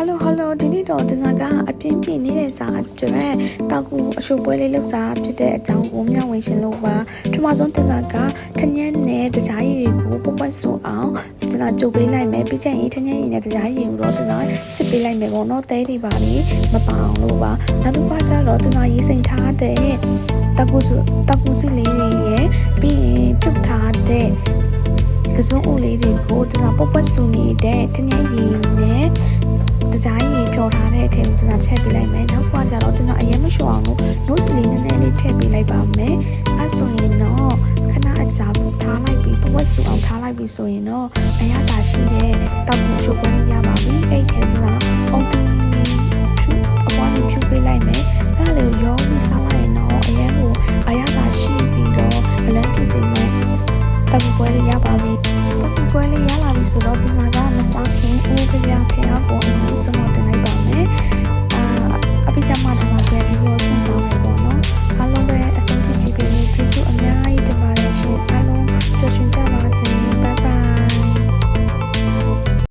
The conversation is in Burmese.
hello ဒီနေ့တော့တင်စားကအပြင်းပြင်းနေတဲ့စာအတွက်တောက်ကူအရှုပ်ပွဲလေးလောက်စားဖြစ်တဲ့အကြောင်းကိုမျှဝေရှင်လို့ပါပထမဆုံးတင်စားကထညက်နဲ့တကြားရည်တွေကိုပုတ်ပွက်ဆိုအောင်ကျွန်တော်ကြိုပေးလိုက်မယ်ပြီးကျရင်ထညက်ရည်နဲ့တကြားရည်ကိုတော့ကျွန်တော်စစ်ပေးလိုက်မယ်ပေါ့နော်တဲတွေပါလေမပအောင်လို့ပါနောက်တစ်ခါကျတော့ကျွန်တော်ရေးစိမ်ထားတဲ့တောက်ကူစီလေးတွေရဲ့ပြီးရင်ပြုတ်ထားတဲ့ကစုံဦးလေးတွေကိုကျွန်တော်ပုတ်ပွက်ဆိုနေတဲ့ထညက်ရည်နဲ့တကြားရည်ဖြောထားတဲ့အထက်ကိုကျွန်တော်ထည့်ပေးလိုက်မယ်နောက်ကကျတော့ကျွန်တော်အရင်မလျှော်အောင်လို့ nose လေးနည်းနည်းလေးထည့်ပေးလိုက်ပါမယ်အဲဆိုရင်တော့ခဏအကြာဘူးထားလိုက်ပြီးပဝက်စုအောင်ထားလိုက်ပြီးဆိုရင်တော့အရသာရှိတဲ့တောက်ကိုရှုပ်ပွေးရပါပြီအဲ့ထဲကအော်တီအပွားလေးဖြုတ်ပေးလိုက်မယ်ဒါလေးရောပြီးစားလိုက်ရင်တော့အရင်ကအရသာရှိပြီးတော့အလွန်ပြည့်စုံမယ်တောက်ပွဲလေးရပါပြီတောက်ပွဲလေးရလာပြီဆိုတော့ဒီမှာကမစားခင်ဦးပြပြဖျားပေါ်အရင်ဆုံးတော့တင်လိုက်ပါမယ်အပိချမတမပြန်ပြီးတော့ဆွမ်းဆောင်